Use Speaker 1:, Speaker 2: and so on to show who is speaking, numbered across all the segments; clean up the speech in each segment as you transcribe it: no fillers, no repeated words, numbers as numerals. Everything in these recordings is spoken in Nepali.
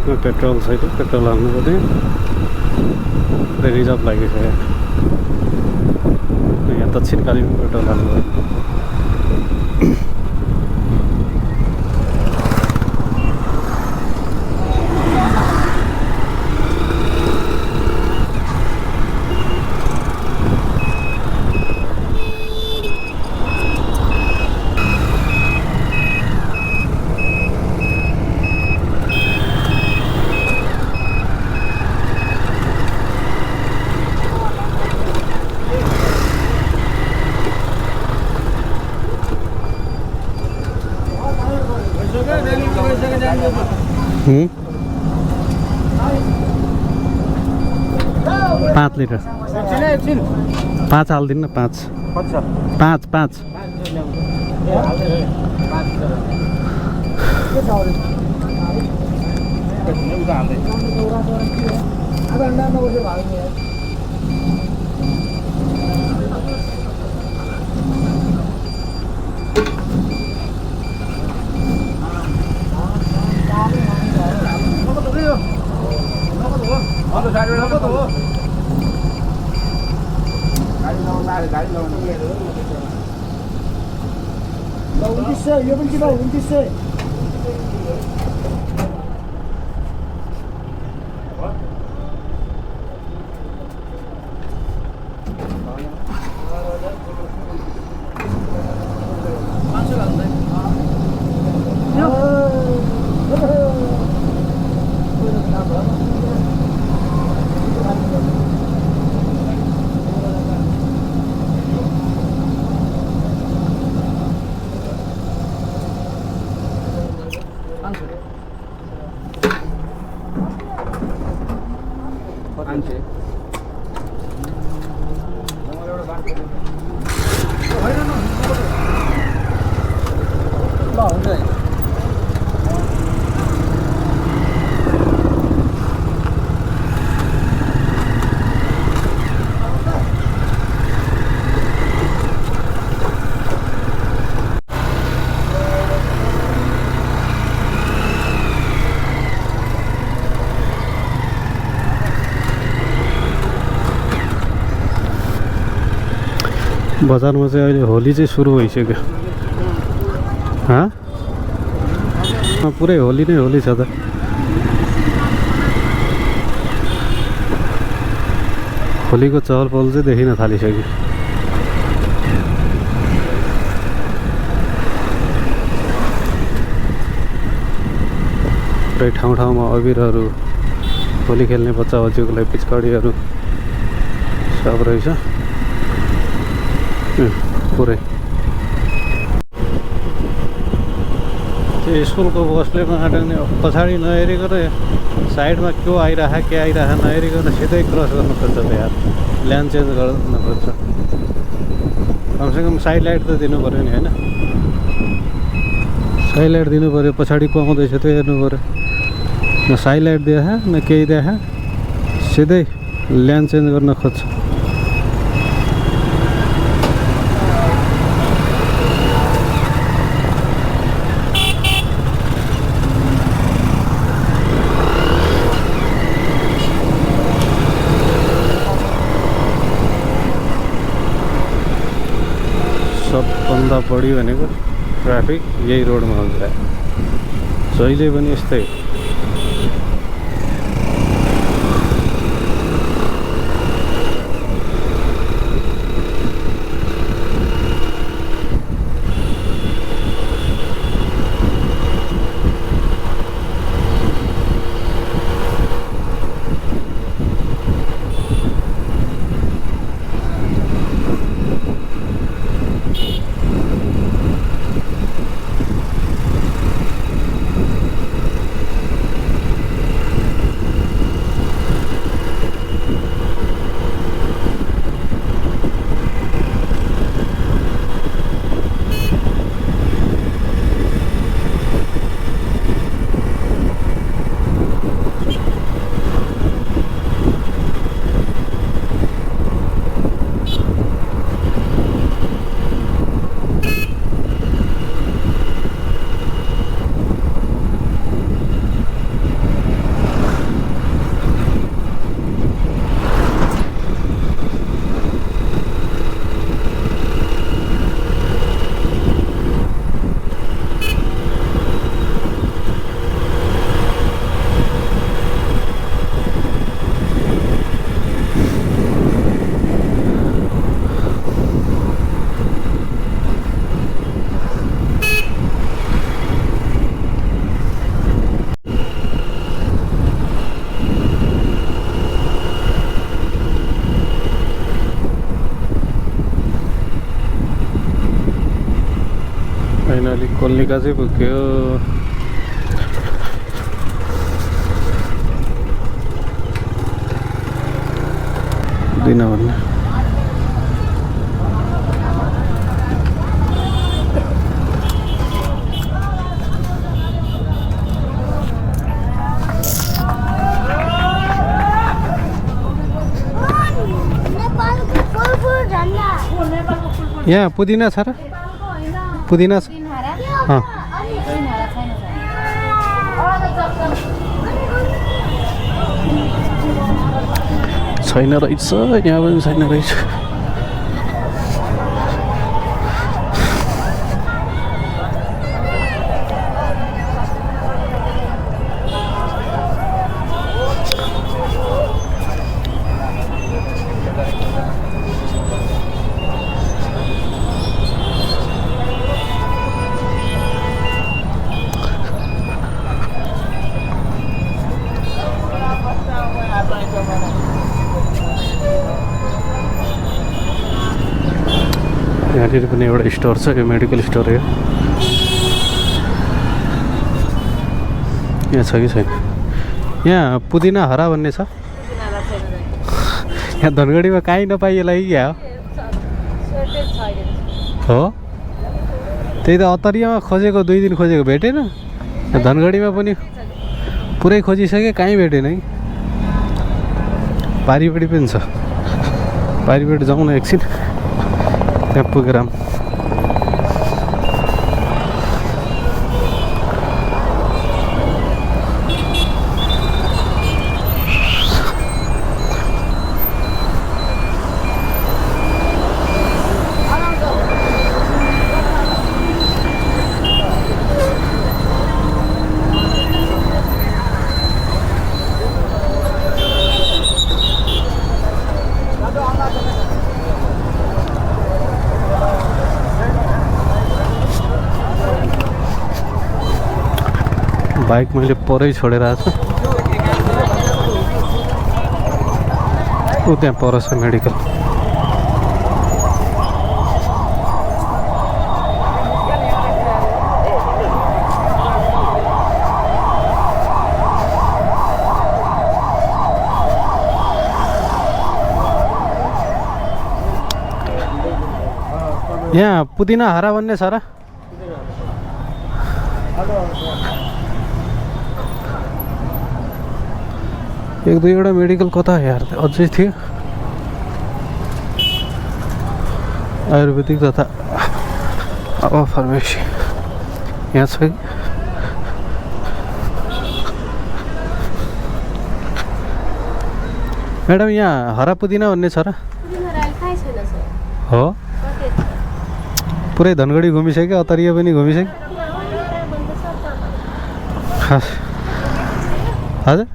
Speaker 1: ट्याङ्कमा पेट्रोल छैन, पेट्रोल हाल्नु पर्ने। रिजर्भ लागिसक्यो। यहाँ दक्षिणकालीमा पेट्रोल हाल्नु पर्ने। पाँच लिटर 5 हालिदिनु न 5
Speaker 2: यो पनि किन 2900 बजारमा चाहिँ अहिले होली चाहिँ सुरु भइसक्यो। पुरै होली नै होली छ त। होलीको चहल पहल चाहिँ देखिन थालिसक्यो। पुरै ठाउँ ठाउँमा अबिरहरू, होली खेल्ने बच्चा बच्चीको लागि पिचकारीहरू सब रहेछ पुरै। त्यो स्कुलको बसले नआटाउने पछाडि नहेरिकन साइडमा के आइरह नहेरिकन सिधै क्रस गर्नु खोज्छ त यार। ल्यान्ड चेन्ज गर्न खोज्छ। कमसेकम साइड लाइट त दिनु पऱ्यो नि होइन। साइड लाइट दिनु पऱ्यो। पछाडि को आउँदैछ त्यो हेर्नु पऱ्यो। न साइड लाइट देखा न केही देखा, सिधै ल्यान्ड चेन्ज गर्न खोज्छ। सबभन्दा बढी भनेको ट्राफिक यही रोडमा हुन्छ। जहिले पनि यस्तै। कोल्लिका चाहिँ पुग्यो। दिन भन्ने यहाँ पुदिना छ र? पुदिना छ? छैन रहेछ, यहाँ पनि छैन रहेछ। यहाँनिर पनि एउटा स्टोर छ, यो मेडिकल स्टोर हो। यहाँ छ कि छैन? यहाँ पुदिना हरा भन्ने छ। यहाँ धनगढीमा काहीँ नपाइएला कि क्या हो? त्यही त अतरियामा खोजेको, 2 दिन खोजेको भेटेन। धनगढीमा पनि पुरै खोजिसकेँ, कहीँ भेटेन है। पारिपट्टि पनि छ, पारिपट्टि जाउँ न एकछिन, त्यहाँ पुगेर बाइक मैले परै छोडेर आएको छु। ऊ त्यहाँ पर छ मेडिकल। यहाँ पुदिना हरा भन्ने छ र? एक दुईवटा मेडिकल कता यार अझै थियो, आयुर्वेदिक तथा अब फार्मेसी यहाँ छ कि? म्याडम यहाँ हरा पुदिना भन्ने छ र? हो, पुरै धनगढी घुमिसक्यो, अतरिया पनि घुमिसक्यो। हजुर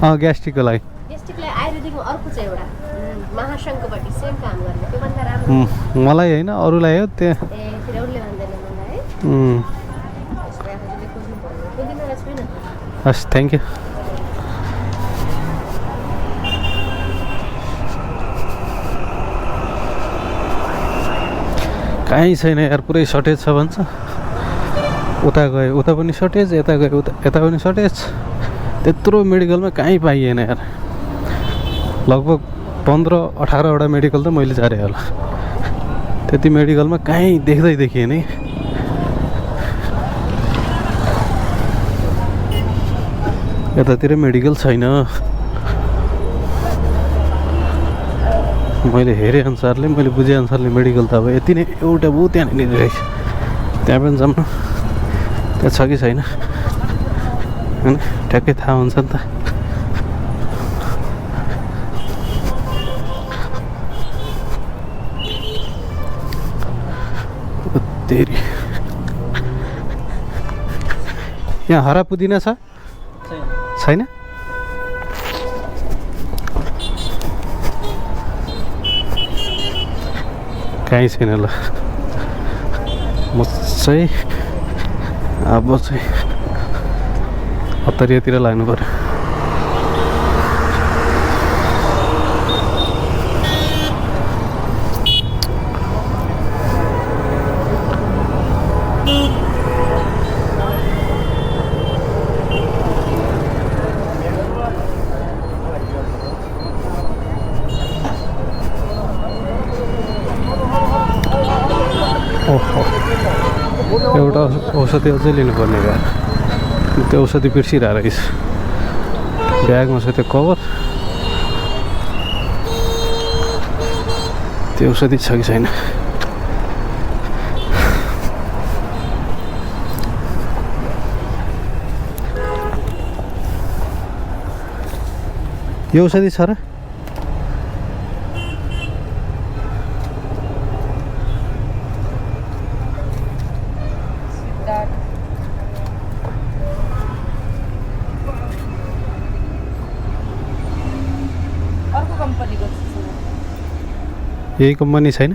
Speaker 2: ग्यास्ट्रिकको लागि। मलाई होइन, अरूलाई हो त्यहाँ। हस्, थ्याङ्क यू। कहीँ छैन यार, पुरै सर्टेज छ भन्छ। उता गयो उता पनि सर्टेज, यता गयो यता पनि सर्टेज। त्यत्रो मेडिकलमा कहीँ पाइएन यार। लगभग 15-18वटा मेडिकल त मैले झारेँ होला। त्यति मेडिकलमा कहीँ देख्दै देखिएन है। यतातिर मेडिकल छैन। मैले हेरेँ अनुसारले, मैले बुझे अनुसारले मेडिकल त अब यति नै एउटा भयो, त्यहाँनिर रहेछ। त्यहाँ पनि जाऊँ न, त्यहाँ छ कि छैन होइन, ठ्याक्कै थाहा हुन्छ नि त। तेरी यहाँ हरा पुदिना छ? छैन? कहीँ छैन ल। म चाहिँ अब चाहिँ अतरियातिर लाग्नु पर्यो। औषधि अझै लिनुपर्ने यार त्यो औषधि बिर्सिरहेको रहेछ ब्यागमा छ त्यो कभर त्यो औषधि छ कि छैन यो औषधि छ र
Speaker 3: अर्को कम्पनीको
Speaker 2: यही कम्पनी छैन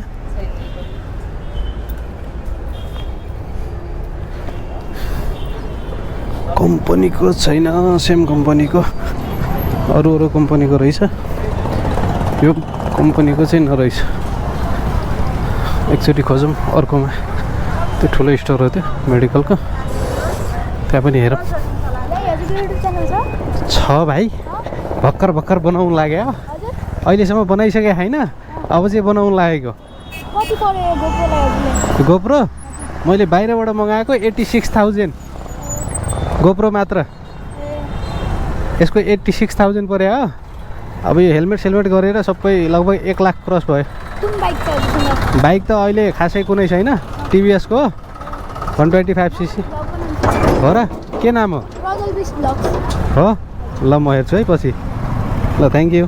Speaker 2: कम्पनीको छैन सेम कम्पनीको अरू अरू कम्पनीको रहेछ यो कम्पनीको चाहिँ नरहेछ एकचोटि खोजौँ अर्कोमा त्यो ठुलो स्टोर हो त्यो मेडिकलको त्यहाँ पनि हेरौँ छ भाइ भर्खर भर्खर बनाउनु लाग्यो अहिलेसम्म बनाइसके होइन अब चाहिँ बनाउनु लागेको गोप्रो मैले बाहिरबाट मगाएको 86,000 गोप्रो मात्र यसको 86,000 पर्यो हो अब यो हेलमेट सेलमेट गरेर सबै लगभग 1 लाख क्रस भयो बाइक त अहिले खासै कुनै छैन टिभिएसको 125cc हो र के नाम हो ल म हेर्छु है पछि ल थ्याङ्क यू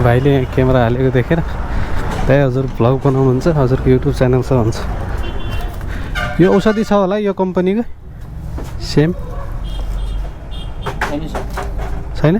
Speaker 2: भाइले क्यामेरा हालेको देखेर त्यही हजुर भ्लग बनाउनुहुन्छ हजुरको युट्युब च्यानल छ भन्छ यो औषधि छ होला यो कम्पनीको सेम छैन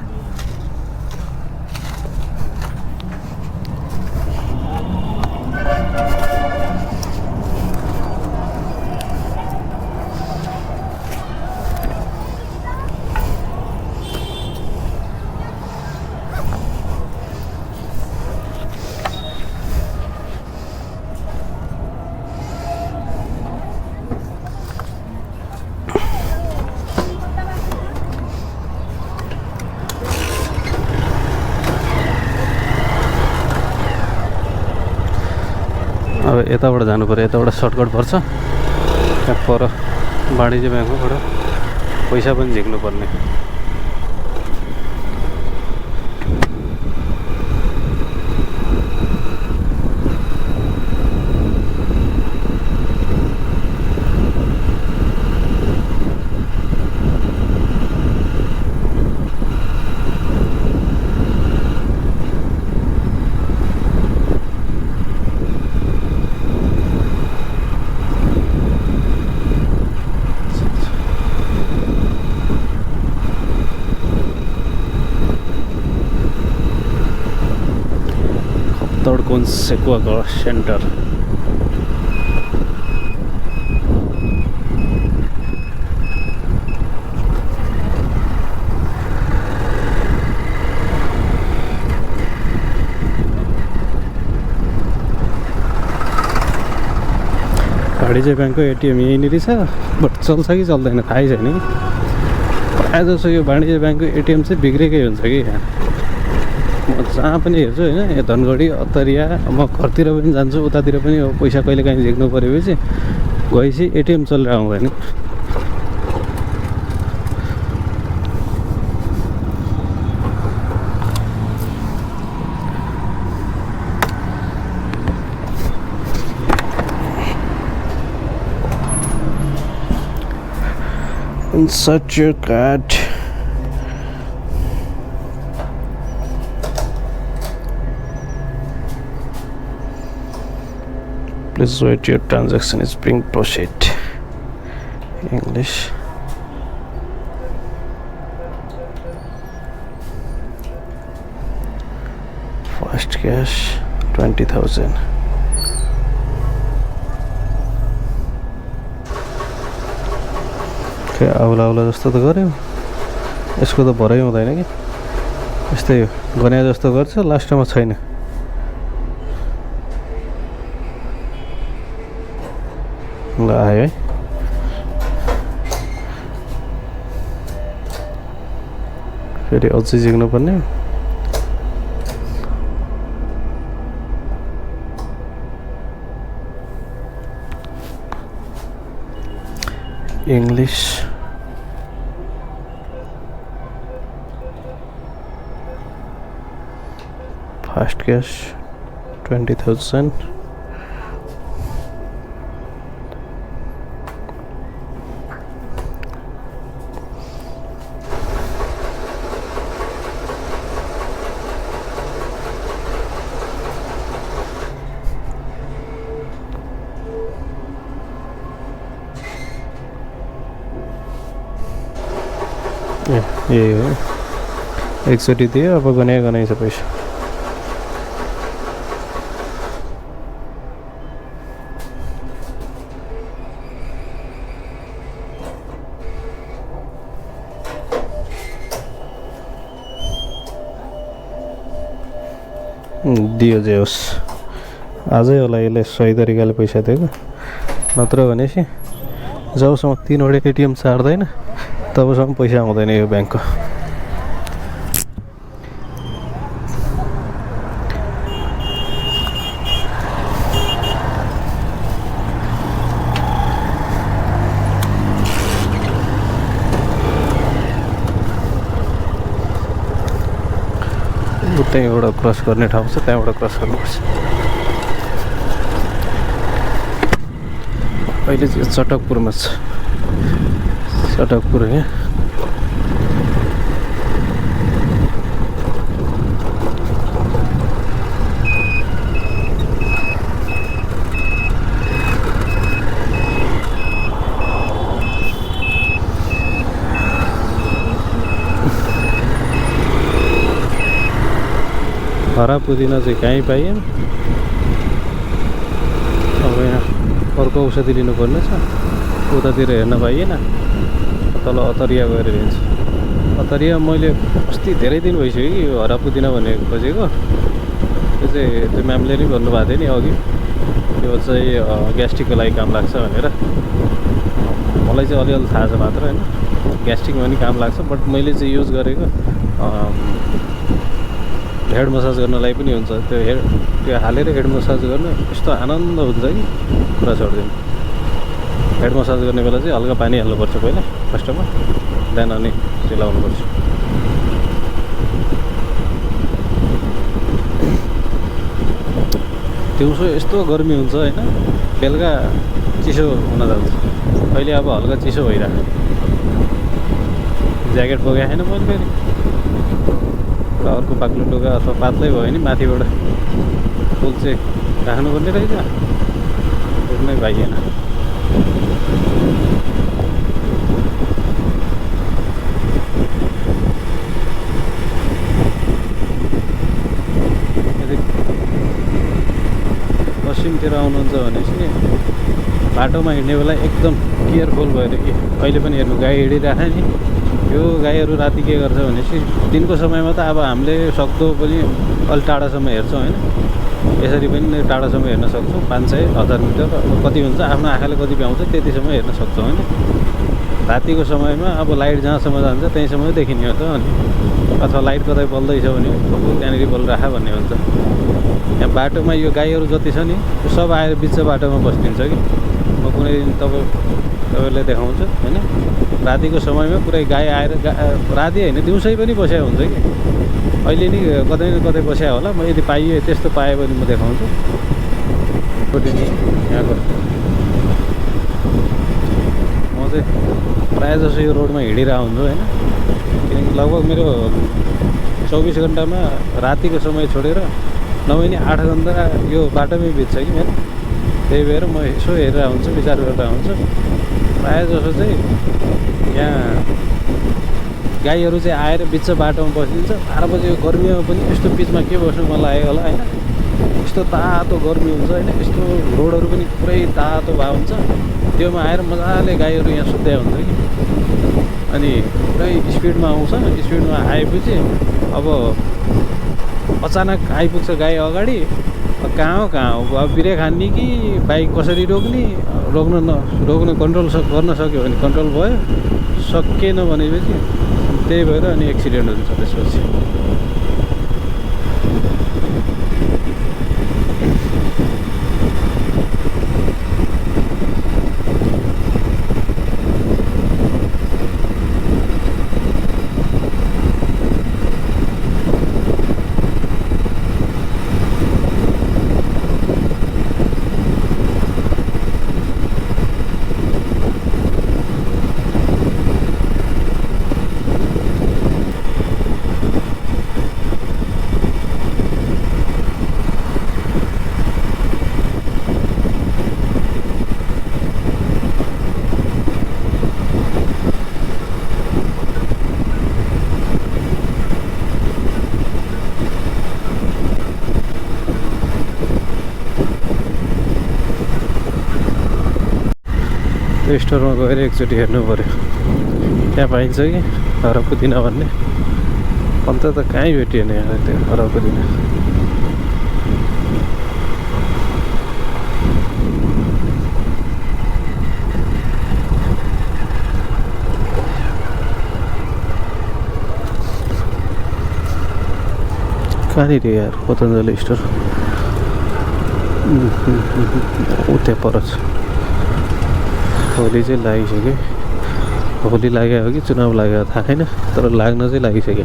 Speaker 2: अब यताबाट जानु पर्यो यताबाट सर्टकट पर्छ त्यहाँ पर वाणिज्य ब्याङ्कबाट पैसा पनि झिक्नु पर्ने सेकुवाको सेन्टर वाणिज्य ब्याङ्कको एटिएम यहीँनिर छ बट चल्छ कि चल्दैन थाहै छैन कि प्रायः जसो यो वाणिज्य ब्याङ्कको एटिएम चाहिँ बिग्रेकै हुन्छ कि यहाँ म जहाँ पनि हेर्छु होइन यो धनगढी अत्तरिया म घरतिर पनि जान्छु उतातिर पनि अब पैसा कहिले काहीँ झिक्नु पऱ्यो पछि गएपछि एटिएम चलेर आउँदैन Insert your card. Please wait, your transaction is being processed. English. Fast cash 20,000. आउला आउला जस्तो त गऱ्यो यसको त भरै हुँदैन कि यस्तै हो गन्या जस्तो गर्छ लास्टमा छैन ल आयो है फेरि अझै झिक्नुपर्ने इङ्ग्लिस फास्ट क्यास 20,000 यही हो एकचोटि दियो अब गनाइ छ पैसा दियो जे होस् आजै होला यसले सही तरिकाले पैसा दिएको नत्र भनेपछि जबसम्म 3वटा एटिएम सार्दैन तबसम्म पैसा आउँदैन यो ब्याङ्कको त्यहीँबाट क्रस गर्ने ठाउँ छ त्यहाँबाट क्रस गर्नुपर्छ अहिले चाहिँ चटकपुरमा छ चटकपुर यहाँ हरा पुदिना चाहिँ कहीँ पाइएन अब यहाँ अर्को औषधि लिनुपर्ने छ उतातिर हेर्न पाइएन तल अतरिया गएर लिन्छ अतरिया मैले अस्ति धेरै दिन भइसक्यो कि यो हरा पुदिना भनेको खोजेको त्यो चाहिँ त्यो म्यामले नि भन्नुभएको थियो नि अघि त्यो चाहिँ ग्यास्ट्रिकको लागि काम लाग्छ भनेर मलाई चाहिँ अलिअलि थाहा छ मात्र होइन ग्यास्ट्रिकमा पनि काम लाग्छ बट मैले चाहिँ युज गरेको हेड मसाज गर्नलाई पनि हुन्छ त्यो हालेर हेड मसाज गर्नु यस्तो आनन्द हुन्छ कि कुरा छोड्दैन हेड मसाज गर्ने बेला चाहिँ हल्का पानी हाल्नुपर्छ पहिला फर्स्टमा देन अनि चिलाउनुपर्छ दिउँसो यस्तो गर्मी हुन्छ होइन बेलुका चिसो हुन जान्छ अहिले अब हल्का चिसो भइरहेको ज्याकेट बोकेको छैन मैले फेरि अर्को बाक्लो टोका अथवा पातलै भयो भने माथिबाट फुल चाहिँ राख्नुपर्ने रहेछ पुग्नै पाइएन यदि पश्चिमतिर आउनुहुन्छ भनेपछि बाटोमा हिँड्ने बेला एकदम केयरफुल भएर कि अहिले पनि हेर्नु गाई हिँडिरहेको नि यो गाईहरू राति के गर्छ भनेपछि दिनको समयमा त अब हामीले सक्दो पनि अलि टाढासम्म हेर्छौँ होइन यसरी पनि टाढासम्म हेर्न सक्छौँ 500-1000 मिटर कति हुन्छ आफ्नो आँखाले कति भ्याउँछ त्यतिसम्म हेर्न सक्छौँ होइन रातिको समयमा अब लाइट जहाँसम्म जान्छ त्यहीँसम्म देखिने हो त अनि अथवा लाइट कतै बल्दैछ भने त्यहाँनिर बलिराख भन्ने हुन्छ यहाँ बाटोमा यो गाईहरू जति छ नि त्यो सब आएर बिच बाटोमा बस्दिन्छ कि म कुनै दिन तपाईँलाई देखाउँछु होइन रातिको समयमा पुरै गाई आएर राति होइन दिउँसै पनि बस्या हुन्छ कि अहिले नि कतै न कतै बस्या होला म यदि पाइयो त्यस्तो पाएँ भने म देखाउँछु यहाँको म चाहिँ प्रायः जसो यो रोडमा हिँडिरहेको हुन्छु होइन किनकि लगभग मेरो 24 घन्टामा रातिको समय छोडेर नभए नि 8 घन्टा यो बाटोमै बित्छ कि मेरो त्यही भएर म यसो हेरेर हुन्छु विचार गरेर हुन्छु प्रायः जसो चाहिँ यहाँ गाईहरू चाहिँ आएर बिच बाटोमा बसिदिन्छ 12 बजे यो गर्मीमा पनि यस्तो बिचमा के बस्नु मन लाग्यो होला होइन यस्तो तातो गर्मी हुन्छ होइन यस्तो रोडहरू पनि पुरै तातो भए हुन्छ त्योमा आएर मजाले गाईहरू यहाँ सुत्दै हुन्छ कि अनि पुरै स्पिडमा आउँछ स्पिडमा आएपछि अब अचानक आइपुग्छ गाई अगाडि कहाँ हो अब ब्रेक हान्ने कि बाइक कसरी रोक्ने रोक्नु कन्ट्रोल गर्न सक्यो भने कन्ट्रोल भयो सकिएन भनेपछि त्यही भएर अनि एक्सिडेन्ट हुन्छ त्यसपछि। त्यो स्टोरमा गएर एकचोटि हेर्नु पऱ्यो त्यहाँ पाइन्छ कि हरा पुदिना भन्ने। अन्त त कहीँ भेटिएन यहाँ त्यो हरा पुदिना। कहाँनिर यार पतञ्जली स्टोर उतै परछ। होली चाहिँ लागिसक्यो। होली लाग्यो हो कि चुनाव लाग्यो थाहा छैन, तर लाग्न चाहिँ लागिसक्यो।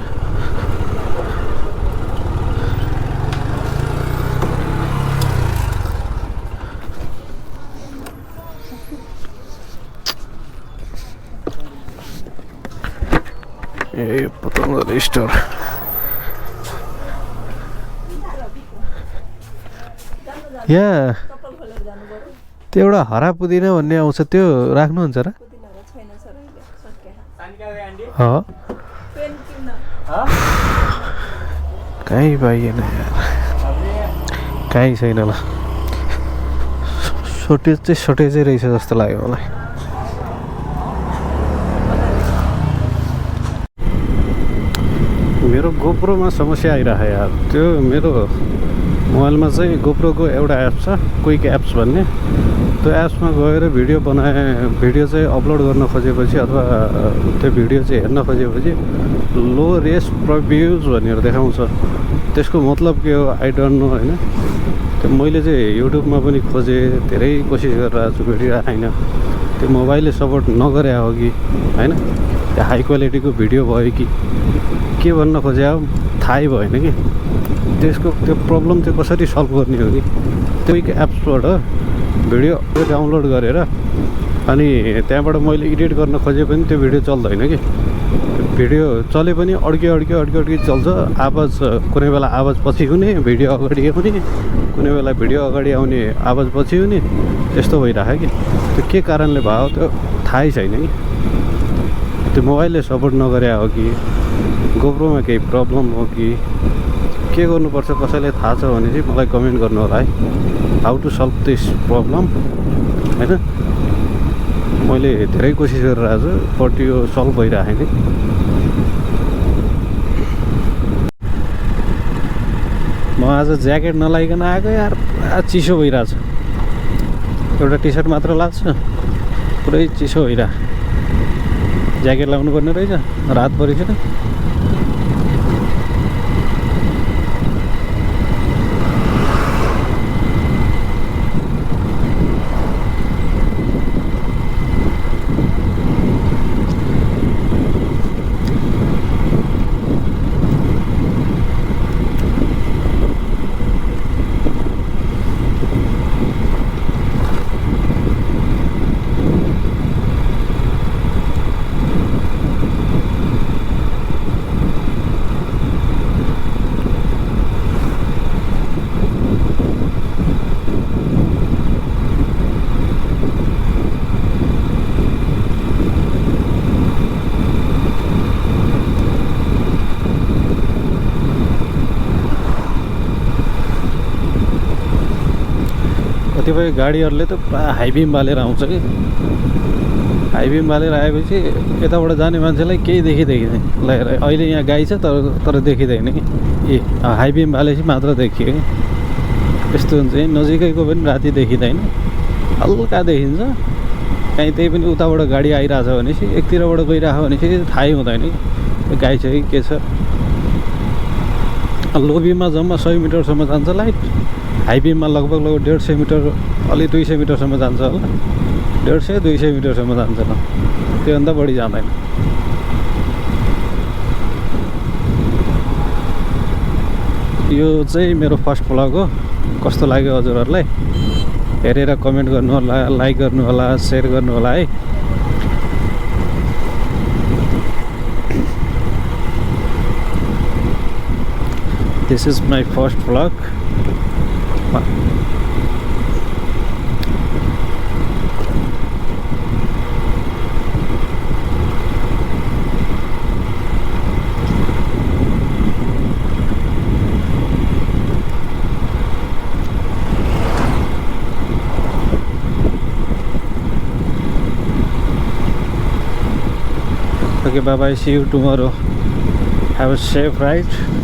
Speaker 2: ए पतञ्जली स्टोर यहाँ त्यो एउटा हरा पुदिना भन्ने आउँछ, त्यो राख्नुहुन्छ र? कहीँ पाइएन यार, कहीँ छैन ल। सर्टेजै रहेछ जस्तो लाग्यो मलाई। मेरो गोप्रोमा समस्या आइरहेको यार। त्यो मेरो मोबाइलमा चाहिँ गोप्रोको एउटा एप छ, क्विक एप्स भन्ने। त्यो एप्समा गएर भिडियो चाहिँ अपलोड गर्न खोजेपछि अथवा त्यो भिडियो चाहिँ हेर्न खोजेपछि लो रेस प्रिभ्युज भनेर देखाउँछ। त्यसको मतलब के हो आई डोन्ट नो होइन। त्यो मैले चाहिँ युट्युबमा पनि खोजेँ, धेरै कोसिस गरिरहेको छु, भेटिरहेको छैन। त्यो मोबाइलले सपोर्ट नगरे हो कि होइन, त्यो हाई क्वालिटीको भिडियो भयो कि के भन्न खोजे हो थाहै भएन कि। त्यसको त्यो प्रब्लम चाहिँ कसरी सल्भ गर्ने हो कि त्यो क्विक एप्सबाट भिडियो डाउनलोड गरेर अनि त्यहाँबाट मैले एडिट गर्न खोजे पनि त्यो भिडियो चल्दैन कि। भिडियो चले पनि अड्की चल्छ। आवाज कुनै बेला आवाज पछि हुने, भिडियो अगाडि आउने, कुनै बेला भिडियो अगाडि आउने आवाज पछि हुने, त्यस्तो भइरहेको कि। त्यो के कारणले भयो त्यो थाहै छैन कि। त्यो मोबाइलले सपोर्ट नगरे हो कि गोप्रोमा केही प्रब्लम हो कि के गर्नुपर्छ कसैले थाहा छ भने चाहिँ मलाई कमेन्ट गर्नु होला है। How to solve this problem होइन। मैले धेरै कोसिस गरिरहेको छु बट यो सल्भ भइरहेको छैन। म आज ज्याकेट नलाइकन आएको यार, पुरा चिसो भइरहेछ। एउटा टी सर्ट मात्र लाग्छ, पुरै चिसो भइरहेको। ज्याकेट लाउनु पर्ने रहेछ, रात परिसक्यो। कतिपय गाडीहरूले त पुरा हाइबिम बालेर आउँछ कि। हाइबिम बालेर आएपछि यताबाट जाने मान्छेलाई केही देखिँदैन। ल अहिले यहाँ गाई छ तर देखिँदैन कि। ए हाइबिम बालेपछि मात्र देखियो कि। यस्तो हुन्छ है, नजिकैको पनि राति देखिँदैन, हल्का देखिन्छ। कहीँ त्यही पनि उताबाट गाडी आइरहेछ भनेपछि, एकतिरबाट गइरहेको भनेपछि थाहै हुँदैन कि। गाई छ कि के छ लोभीमा जम्मा 100 मिटरसम्म जान्छ लाइट हाइवेमा लगभग 150 मिटर अलि 200 मिटरसम्म जान्छ होला 150-200 मिटरसम्म जान्छ ल त्योभन्दा बढी जाँदैन यो चाहिँ मेरो फर्स्ट भ्लग हो कस्तो लाग्यो हजुरहरूलाई हेरेर कमेन्ट गर्नु होला लाइक गर्नु होला शेयर गर्नु होला है This is my first vlog. Okay, bye bye. See you tomorrow. Have a safe ride.